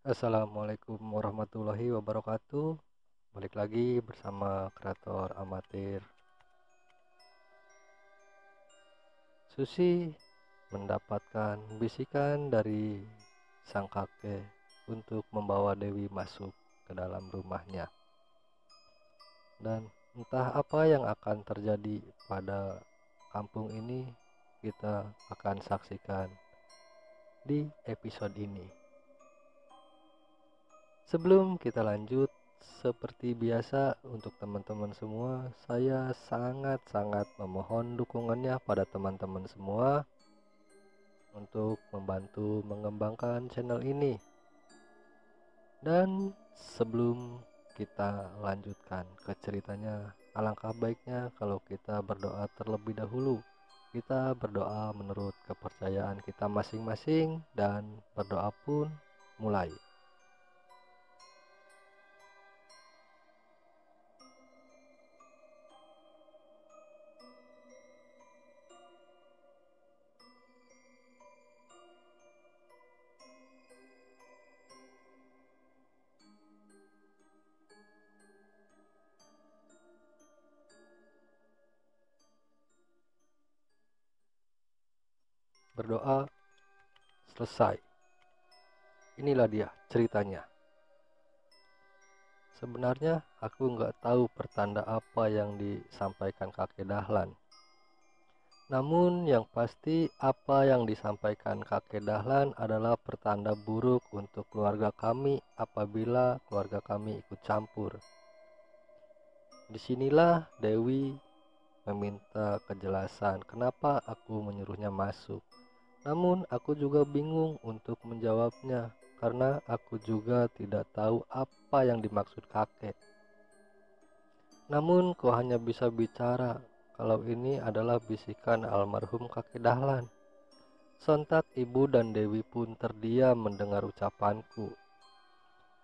Assalamualaikum warahmatullahi wabarakatuh. Balik lagi bersama kreator amatir. Susi mendapatkan bisikan dari sang kakek untuk membawa Dewi masuk ke dalam rumahnya. Dan entah apa yang akan terjadi pada kampung ini, kita akan saksikan di episode ini. Sebelum kita lanjut, seperti biasa untuk teman-teman semua, saya sangat-sangat memohon dukungannya pada teman-teman semua untuk membantu mengembangkan channel ini. Dan sebelum kita lanjutkan ke ceritanya, alangkah baiknya kalau kita berdoa terlebih dahulu. Kita berdoa menurut kepercayaan kita masing-masing dan berdoa pun mulai. Berdoa selesai. Inilah dia ceritanya. Sebenarnya aku nggak tahu pertanda apa yang disampaikan kakek Dahlan. Namun yang pasti apa yang disampaikan kakek Dahlan adalah pertanda buruk untuk keluarga kami apabila keluarga kami ikut campur. Disinilah Dewi meminta kejelasan kenapa aku menyuruhnya masuk. Namun aku juga bingung untuk menjawabnya karena aku juga tidak tahu apa yang dimaksud kakek. Namun kau hanya bisa bicara kalau ini adalah bisikan almarhum kakek Dahlan. Sontak ibu dan Dewi pun terdiam mendengar ucapanku.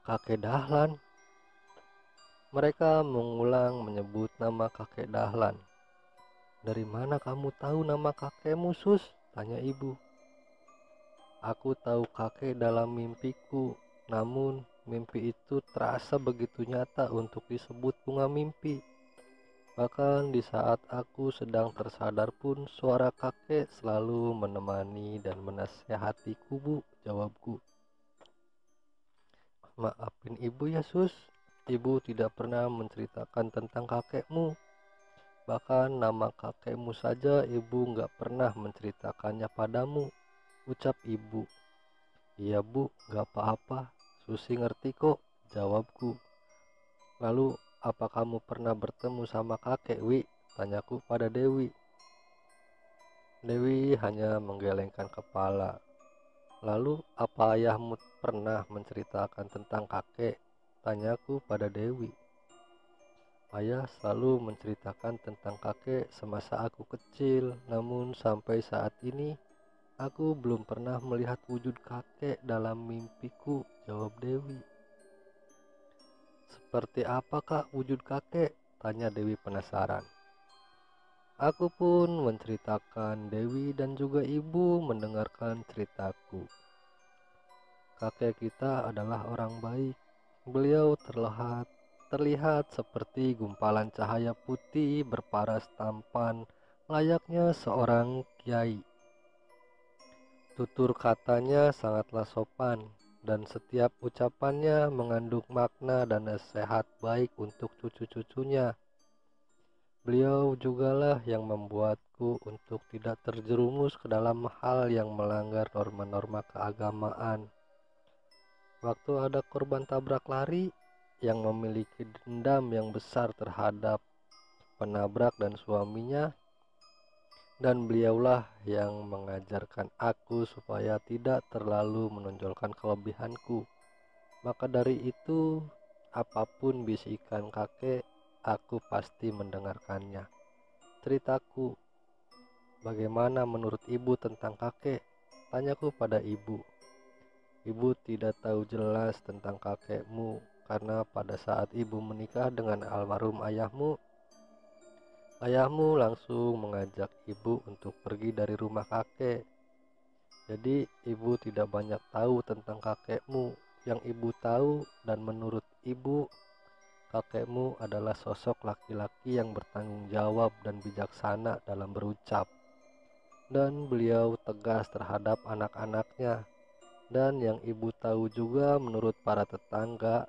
Kakek Dahlan? Mereka mengulang menyebut nama kakek Dahlan. Dari mana kamu tahu nama kakekmu, Sus? Tanya ibu. Aku tahu kakek dalam mimpiku, namun mimpi itu terasa begitu nyata untuk disebut bunga mimpi. Bahkan di saat aku sedang tersadar pun suara kakek selalu menemani dan menasehatiku, Bu, jawabku. Maafin ibu ya, Sus. Ibu tidak pernah menceritakan tentang kakekmu. Bahkan nama kakekmu saja ibu nggak pernah menceritakannya padamu, ucap ibu. Iya Bu, gak apa-apa, Susi ngerti kok, jawabku. Lalu, apa kamu pernah bertemu sama kakek, Wi? Tanyaku pada Dewi. Dewi hanya menggelengkan kepala. Lalu, apa ayahmu pernah menceritakan tentang kakek? Tanyaku pada Dewi. Ayah selalu menceritakan tentang kakek semasa aku kecil, namun sampai saat ini aku belum pernah melihat wujud kakek dalam mimpiku, jawab Dewi. Seperti apa kak wujud kakek? Tanya Dewi penasaran. Aku pun menceritakan. Dewi dan juga ibu mendengarkan ceritaku. Kakek kita adalah orang baik. Beliau terlihat seperti gumpalan cahaya putih berparas tampan, layaknya seorang kiai. Tutur katanya sangatlah sopan, dan setiap ucapannya mengandung makna dan nasihat baik untuk cucu-cucunya. Beliau jugalah yang membuatku untuk tidak terjerumus ke dalam hal yang melanggar norma-norma keagamaan. Waktu ada korban tabrak lari yang memiliki dendam yang besar terhadap penabrak dan suaminya, dan beliaulah yang mengajarkan aku supaya tidak terlalu menonjolkan kelebihanku. Maka dari itu, apapun bisikan kakek, aku pasti mendengarkannya. Ceritaku, bagaimana menurut ibu tentang kakek? Tanyaku pada ibu. Ibu tidak tahu jelas tentang kakekmu karena pada saat ibu menikah dengan almarhum ayahmu langsung mengajak ibu untuk pergi dari rumah kakek. Jadi ibu tidak banyak tahu tentang kakekmu, yang ibu tahu dan menurut ibu, kakekmu adalah sosok laki-laki yang bertanggung jawab dan bijaksana dalam berucap. Dan beliau tegas terhadap anak-anaknya. Dan yang ibu tahu juga menurut para tetangga,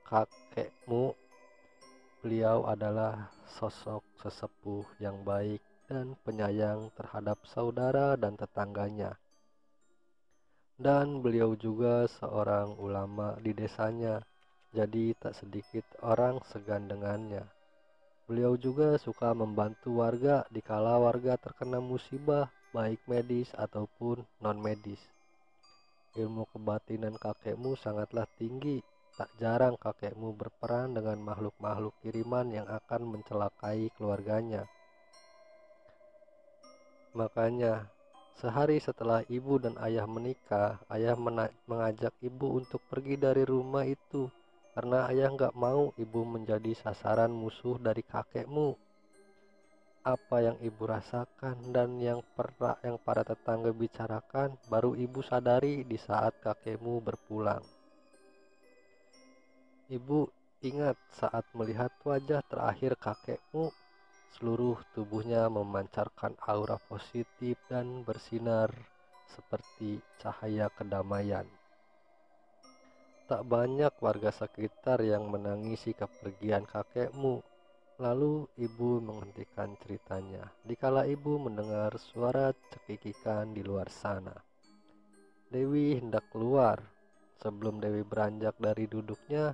kakekmu, beliau adalah sosok sesepuh yang baik dan penyayang terhadap saudara dan tetangganya. Dan beliau juga seorang ulama di desanya, jadi tak sedikit orang segan dengannya. Beliau juga suka membantu warga dikala warga terkena musibah, baik medis ataupun non-medis. Ilmu kebatinan kakekmu sangatlah tinggi. Tak jarang kakekmu berperang dengan makhluk-makhluk kiriman yang akan mencelakai keluarganya. Makanya, sehari setelah ibu dan ayah menikah, ayah mengajak ibu untuk pergi dari rumah itu karena ayah nggak mau ibu menjadi sasaran musuh dari kakekmu. Apa yang ibu rasakan dan yang para tetangga bicarakan baru ibu sadari di saat kakekmu berpulang. Ibu ingat saat melihat wajah terakhir kakekmu, seluruh tubuhnya memancarkan aura positif dan bersinar seperti cahaya kedamaian. Tak banyak warga sekitar yang menangisi kepergian kakekmu. Lalu ibu menghentikan ceritanya dikala ibu mendengar suara cekikikan di luar sana. Dewi hendak keluar. Sebelum Dewi beranjak dari duduknya,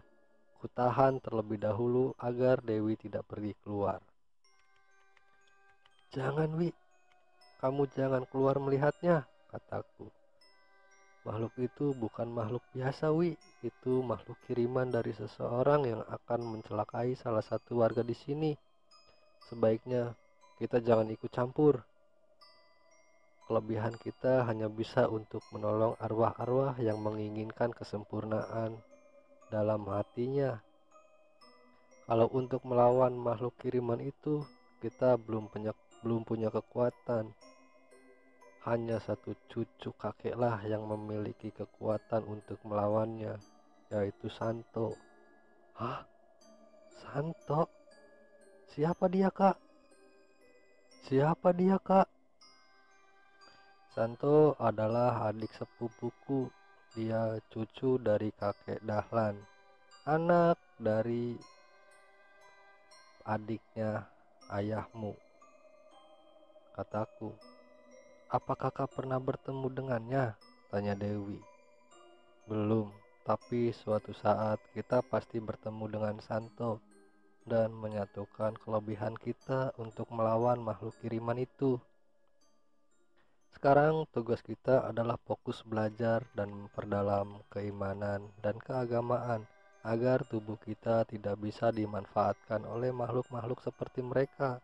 kutahan terlebih dahulu agar Dewi tidak pergi keluar. "Jangan, Wi, kamu jangan keluar melihatnya," kataku. "Makhluk itu bukan makhluk biasa, Wi. Itu makhluk kiriman dari seseorang yang akan mencelakai salah satu warga di sini. Sebaiknya kita jangan ikut campur. Kelebihan kita hanya bisa untuk menolong arwah-arwah yang menginginkan kesempurnaan dalam hatinya. Kalau untuk melawan makhluk kiriman itu, kita belum punya kekuatan. Hanya satu cucu kakeklah yang memiliki kekuatan untuk melawannya, yaitu Santo." "Hah? Santo? Siapa dia, Kak? Siapa dia, Kak?" "Santo adalah adik sepupuku. Dia cucu dari kakek Dahlan, anak dari adiknya ayahmu," kataku. "Apa kakak pernah bertemu dengannya?" tanya Dewi. "Belum, tapi suatu saat kita pasti bertemu dengan Santo dan menyatukan kelebihan kita untuk melawan makhluk kiriman itu. Sekarang tugas kita adalah fokus belajar dan memperdalam keimanan dan keagamaan agar tubuh kita tidak bisa dimanfaatkan oleh makhluk-makhluk seperti mereka."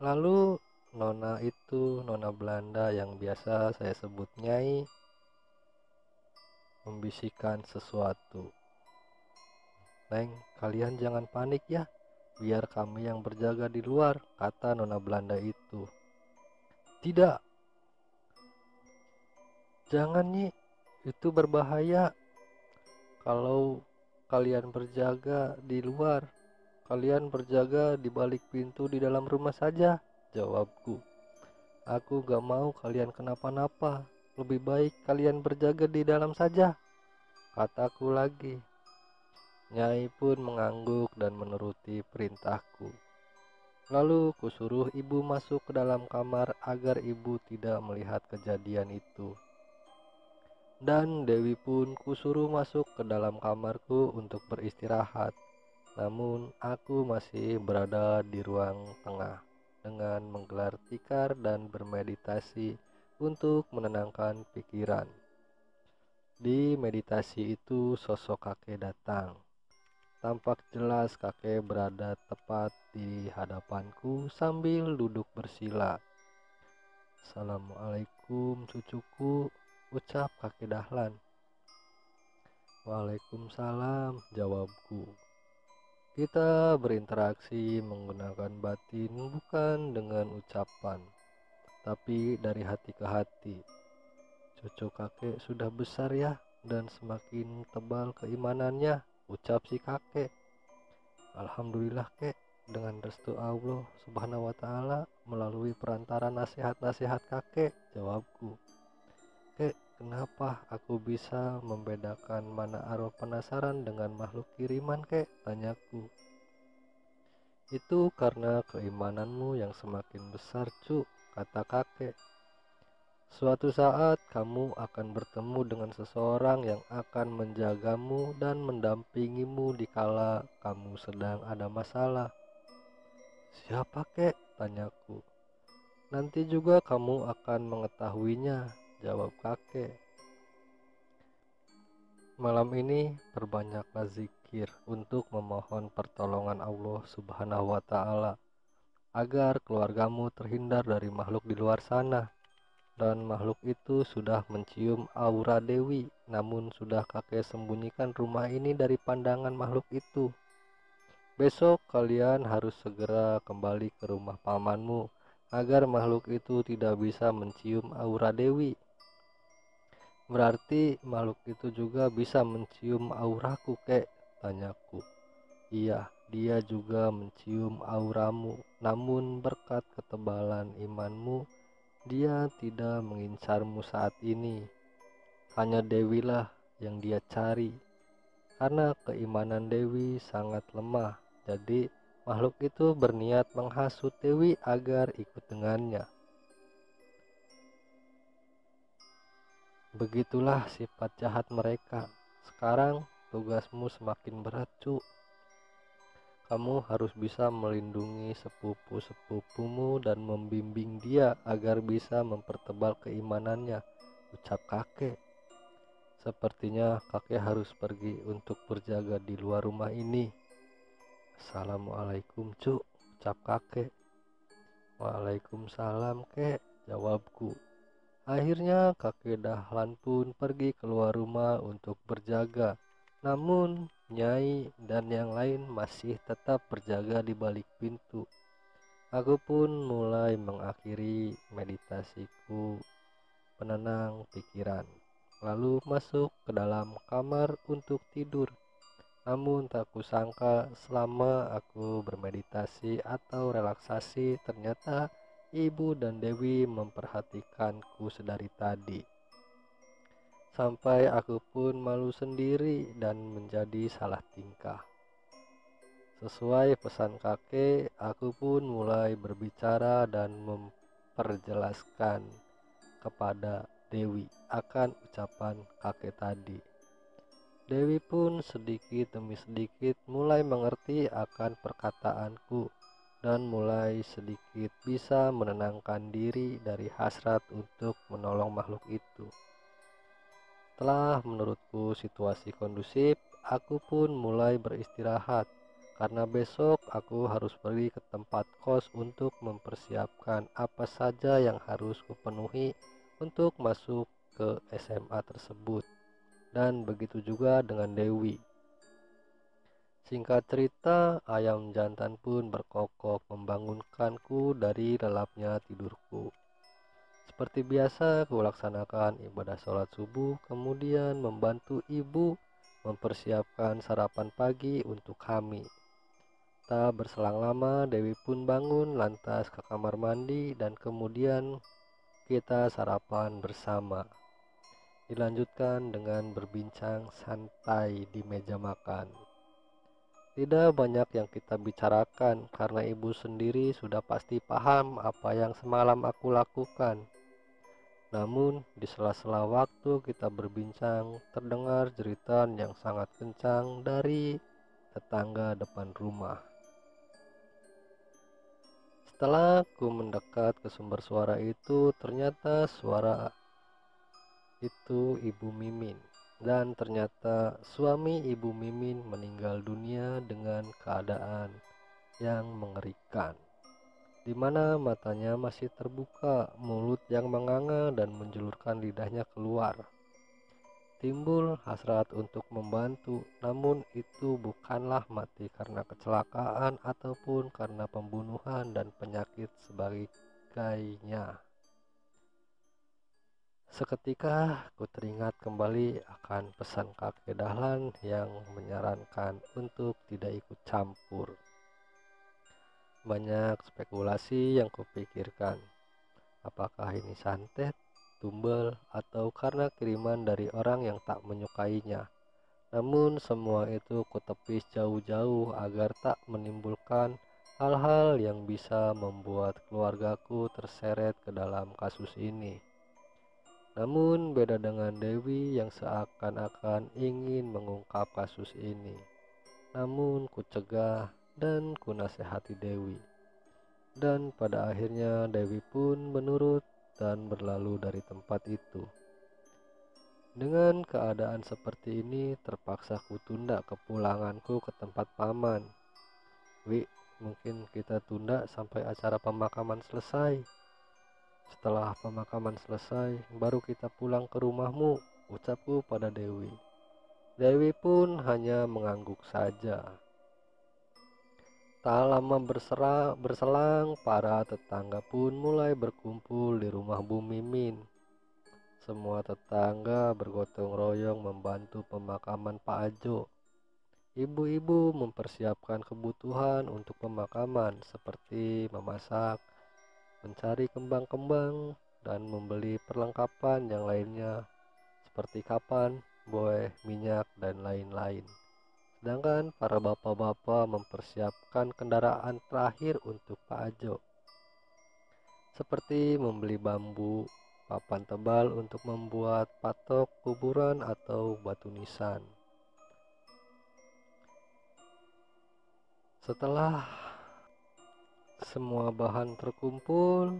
Lalu Nona Belanda yang biasa saya sebut Nyai membisikkan sesuatu. "Neng, kalian jangan panik ya, biar kami yang berjaga di luar," kata Nona Belanda itu. "Tidak, jangan Nyi, itu berbahaya. Kalau kalian berjaga di luar, kalian berjaga di balik pintu di dalam rumah saja," jawabku. "Aku gak mau kalian kenapa-napa. Lebih baik kalian berjaga di dalam saja," kataku lagi. Nyai pun mengangguk dan menuruti perintahku. Lalu kusuruh ibu masuk ke dalam kamar agar ibu tidak melihat kejadian itu. Dan Dewi pun kusuruh masuk ke dalam kamarku untuk beristirahat. Namun aku masih berada di ruang tengah dengan menggelar tikar dan bermeditasi untuk menenangkan pikiran. Di meditasi itu sosok kakek datang. Tampak jelas kakek berada tepat di hadapanku sambil duduk bersila. "Assalamualaikum cucuku," ucap kakek Dahlan. "Waalaikumsalam," jawabku. Kita berinteraksi menggunakan batin bukan dengan ucapan, tapi dari hati ke hati. Cucu kakek sudah besar ya, dan semakin tebal keimanannya, ucap si kakek. Alhamdulillah kek, dengan restu Allah subhanahu wa ta'ala melalui perantara nasihat-nasihat kakek, jawabku. Kek, kenapa aku bisa membedakan mana arwah penasaran dengan makhluk kiriman kek? Tanyaku. Itu karena keimananmu yang semakin besar, cu, kata kakek. Suatu saat kamu akan bertemu dengan seseorang yang akan menjagamu dan mendampingimu dikala kamu sedang ada masalah. Siapa kek? Tanyaku. Nanti juga kamu akan mengetahuinya, jawab kakek. Malam ini perbanyaklah zikir untuk memohon pertolongan Allah subhanahu wa ta'ala agar keluargamu terhindar dari makhluk di luar sana. Dan makhluk itu sudah mencium aura Dewi, namun sudah kakek sembunyikan rumah ini dari pandangan makhluk itu. Besok kalian harus segera kembali ke rumah pamanmu agar makhluk itu tidak bisa mencium aura Dewi. Berarti makhluk itu juga bisa mencium auraku kek, tanyaku. Iya, dia juga mencium auramu, namun berkat ketebalan imanmu dia tidak mengincarmu saat ini. Hanya Dewi lah yang dia cari. Karena keimanan Dewi sangat lemah, jadi makhluk itu berniat menghasut Dewi agar ikut dengannya. Begitulah sifat jahat mereka. Sekarang tugasmu semakin berat, cu. Kamu harus bisa melindungi sepupu-sepupumu dan membimbing dia agar bisa mempertebal keimanannya, ucap kakek. Sepertinya kakek harus pergi untuk berjaga di luar rumah ini. Assalamualaikum, cu, ucap kakek. Waalaikumsalam, kek, jawabku. Akhirnya kakek dahlan pun pergi keluar rumah untuk berjaga. Namun Nyai dan yang lain masih tetap berjaga di balik pintu. Aku pun mulai mengakhiri meditasiku penenang pikiran, lalu masuk ke dalam kamar untuk tidur. Namun tak kusangka selama aku bermeditasi atau relaksasi, ternyata Ibu dan Dewi memperhatikanku sedari tadi. Sampai aku pun malu sendiri dan menjadi salah tingkah. Sesuai pesan kakek, aku pun mulai berbicara dan memperjelaskan kepada Dewi akan ucapan kakek tadi. Dewi pun sedikit demi sedikit mulai mengerti akan perkataanku dan mulai sedikit bisa menenangkan diri dari hasrat untuk menolong makhluk itu. Setelah menurutku situasi kondusif, aku pun mulai beristirahat karena besok aku harus pergi ke tempat kos untuk mempersiapkan apa saja yang harus kupenuhi untuk masuk ke SMA tersebut. Dan begitu juga dengan Dewi. Singkat cerita, ayam jantan pun berkokok membangunkanku dari lelapnya tidurku. Seperti biasa, kulaksanakan ibadah sholat subuh, kemudian membantu ibu mempersiapkan sarapan pagi untuk kami. Tak berselang lama, Dewi pun bangun lantas ke kamar mandi dan kemudian kita sarapan bersama. Dilanjutkan dengan berbincang santai di meja makan. Tidak banyak yang kita bicarakan karena ibu sendiri sudah pasti paham apa yang semalam aku lakukan. Namun di sela-sela waktu kita berbincang, terdengar jeritan yang sangat kencang dari tetangga depan rumah. Setelah aku mendekat ke sumber suara itu, ternyata suara itu Ibu Mimin. Dan ternyata suami Ibu Mimin meninggal dunia dengan keadaan yang mengerikan, di mana matanya masih terbuka, mulut yang menganga dan menjulurkan lidahnya keluar. Timbul hasrat untuk membantu, namun itu bukanlah mati karena kecelakaan ataupun karena pembunuhan dan penyakit sebagainya. Seketika ku teringat kembali akan pesan kakek Dahlan yang menyarankan untuk tidak ikut campur. Banyak spekulasi yang kupikirkan. Apakah ini santet, tumbal, atau karena kiriman dari orang yang tak menyukainya? Namun semua itu kutepis jauh-jauh agar tak menimbulkan hal-hal yang bisa membuat keluargaku terseret ke dalam kasus ini. Namun beda dengan Dewi yang seakan-akan ingin mengungkap kasus ini. Namun ku cegah dan ku nasihati Dewi. Dan pada akhirnya Dewi pun menurut dan berlalu dari tempat itu. Dengan keadaan seperti ini terpaksa ku tunda kepulanganku ke tempat paman. Wi, mungkin kita tunda sampai acara pemakaman selesai. Setelah pemakaman selesai, baru kita pulang ke rumahmu, ucapku pada Dewi. Dewi pun hanya mengangguk saja. Tak lama berselang, para tetangga pun mulai berkumpul di rumah Bu Mimin. Semua tetangga bergotong royong membantu pemakaman Pak Ajo. Ibu-ibu mempersiapkan kebutuhan untuk pemakaman seperti memasak, mencari kembang-kembang, dan membeli perlengkapan yang lainnya seperti kapan, boeh, minyak, dan lain-lain. Sedangkan para bapak-bapak mempersiapkan kendaraan terakhir untuk Pak Ajo, seperti membeli bambu, papan tebal untuk membuat patok kuburan atau batu nisan. Setelah semua bahan terkumpul,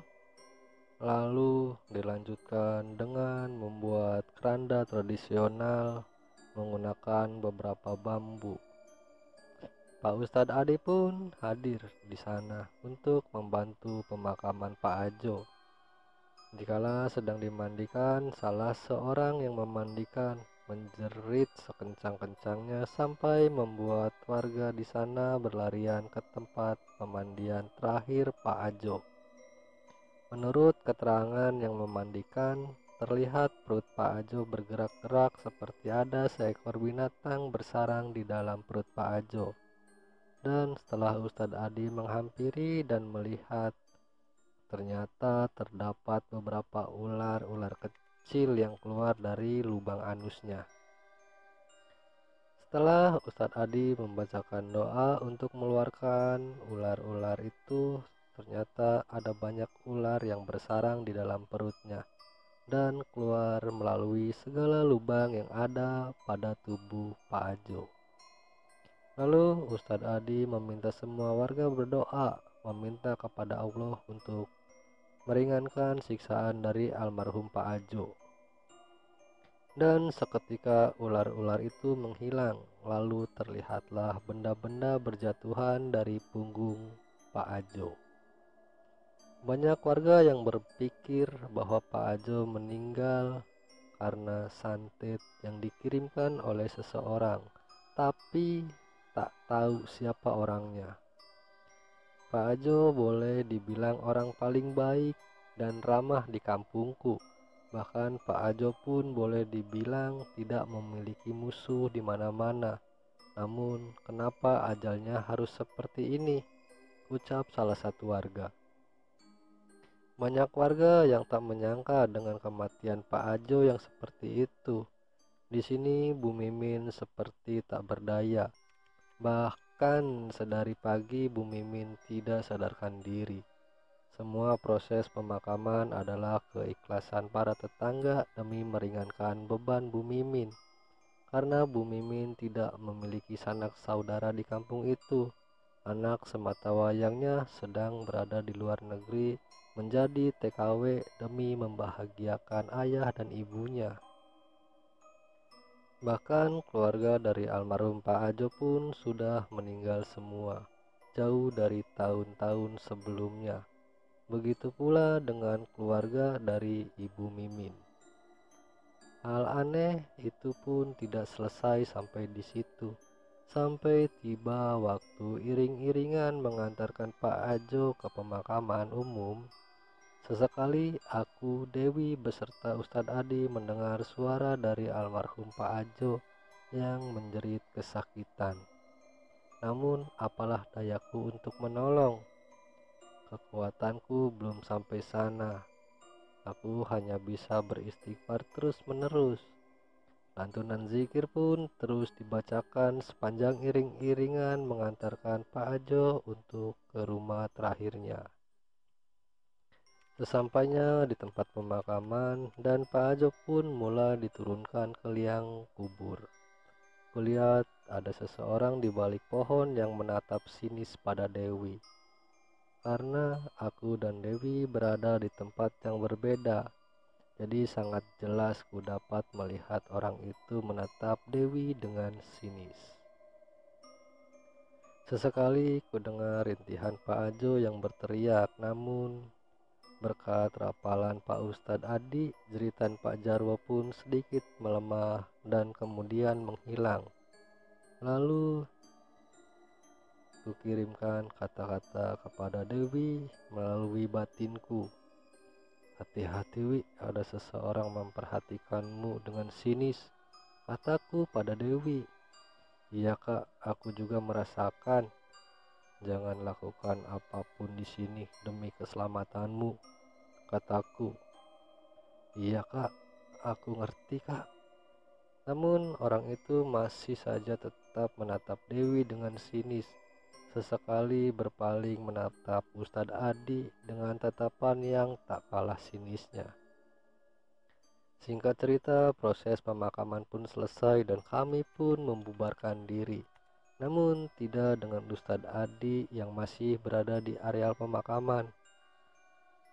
lalu dilanjutkan dengan membuat keranda tradisional menggunakan beberapa bambu. Pak Ustadz Adi pun hadir di sana untuk membantu pemakaman Pak Ajo. Dikala sedang dimandikan, salah seorang yang memandikan menjerit sekencang-kencangnya sampai membuat warga di sana berlarian ke tempat pemandian terakhir Pak Ajo. Menurut keterangan yang memandikan, terlihat perut Pak Ajo bergerak-gerak seperti ada seekor binatang bersarang di dalam perut Pak Ajo. Dan setelah Ustadz Adi menghampiri dan melihat, ternyata terdapat beberapa ular-ular kecil yang keluar dari lubang anusnya. Setelah Ustadz Adi membacakan doa untuk mengeluarkan ular-ular itu, ternyata ada banyak ular yang bersarang di dalam perutnya dan keluar melalui segala lubang yang ada pada tubuh Pak Ajo. Lalu Ustadz Adi meminta semua warga berdoa, meminta kepada Allah untuk meringankan siksaan dari almarhum Pak Ajo. Dan seketika ular-ular itu menghilang, lalu terlihatlah benda-benda berjatuhan dari punggung Pak Ajo. Banyak warga yang berpikir bahwa Pak Ajo meninggal karena santet yang dikirimkan oleh seseorang, tapi tak tahu siapa orangnya. Pak Ajo boleh dibilang orang paling baik dan ramah di kampungku. Bahkan Pak Ajo pun boleh dibilang tidak memiliki musuh di mana-mana. Namun kenapa ajalnya harus seperti ini? Ucap salah satu warga. Banyak warga yang tak menyangka dengan kematian Pak Ajo yang seperti itu. Di sini Bu Mimin seperti tak berdaya. Bahkan sedari pagi Bu Mimin tidak sadarkan diri. Semua proses pemakaman adalah keikhlasan para tetangga demi meringankan beban Bu Mimin. Karena Bu Mimin tidak memiliki sanak saudara di kampung itu, anak sematawayangnya sedang berada di luar negeri menjadi TKW demi membahagiakan ayah dan ibunya. Bahkan keluarga dari almarhum Pak Ajo pun sudah meninggal semua, jauh dari tahun-tahun sebelumnya. Begitu pula dengan keluarga dari Ibu Mimin. Hal aneh itu pun tidak selesai sampai di situ. Sampai tiba waktu iring-iringan mengantarkan Pak Ajo ke pemakaman umum, Sesekali aku, Dewi, beserta Ustadz Adi mendengar suara dari almarhum Pak Ajo yang menjerit kesakitan. Namun apalah dayaku untuk menolong. Kekuatanku belum sampai sana. Aku hanya bisa beristighfar terus-menerus. Lantunan zikir pun terus dibacakan sepanjang iring-iringan mengantarkan Pak Ajo untuk ke rumah terakhirnya. Sesampainya di tempat pemakaman dan Pak Ajo pun mulai diturunkan ke liang kubur. Kulihat ada seseorang di balik pohon yang menatap sinis pada Dewi. Karena aku dan Dewi berada di tempat yang berbeda, jadi sangat jelas ku dapat melihat orang itu menatap Dewi dengan sinis. Sesekali ku dengar rintihan Pak Ajo yang berteriak, namun berkat rapalan Pak Ustadz Adi, jeritan Pak Jarwo pun sedikit melemah dan kemudian menghilang. Lalu ku kirimkan kata-kata kepada Dewi melalui batinku. Hati-hati Wi, ada seseorang memperhatikanmu dengan sinis, kataku pada Dewi. Iya kak, aku juga merasakan. Jangan lakukan apapun di sini demi keselamatanmu, kataku. Iya kak, aku ngerti kak. Namun orang itu masih saja tetap menatap Dewi dengan sinis. Sesekali berpaling menatap Ustadz Adi dengan tatapan yang tak kalah sinisnya. Singkat cerita, proses pemakaman pun selesai dan kami pun membubarkan diri. Namun tidak dengan Ustadz Adi yang masih berada di areal pemakaman.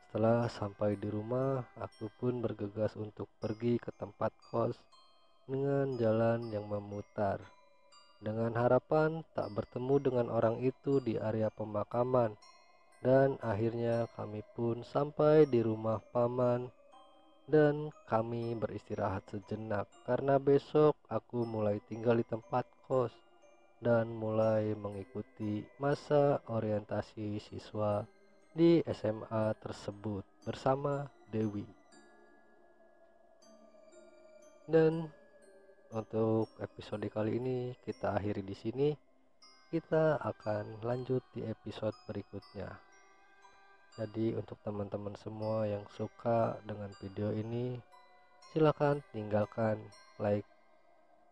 Setelah sampai di rumah, aku pun bergegas untuk pergi ke tempat kos dengan jalan yang memutar, dengan harapan tak bertemu dengan orang itu di area pemakaman. Dan akhirnya kami pun sampai di rumah paman dan kami beristirahat sejenak karena besok aku mulai tinggal di tempat kos dan mulai mengikuti masa orientasi siswa di SMA tersebut bersama Dewi. Dan untuk episode kali ini kita akhiri di sini. Kita akan lanjut di episode berikutnya. Jadi untuk teman-teman semua yang suka dengan video ini, silakan tinggalkan like,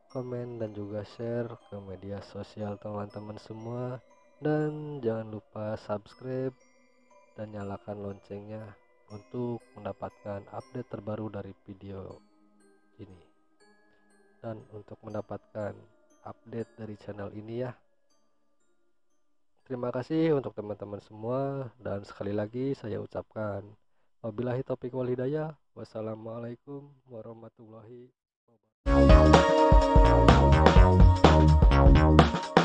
komen, dan juga share ke media sosial teman-teman semua. Dan jangan lupa subscribe dan nyalakan loncengnya untuk mendapatkan update terbaru dari video ini. Dan untuk mendapatkan update dari channel ini ya. Terima kasih untuk teman-teman semua, dan sekali lagi saya ucapkan wabillahi taufiq wal hidayah. Wassalamualaikum warahmatullahi wabarakatuh.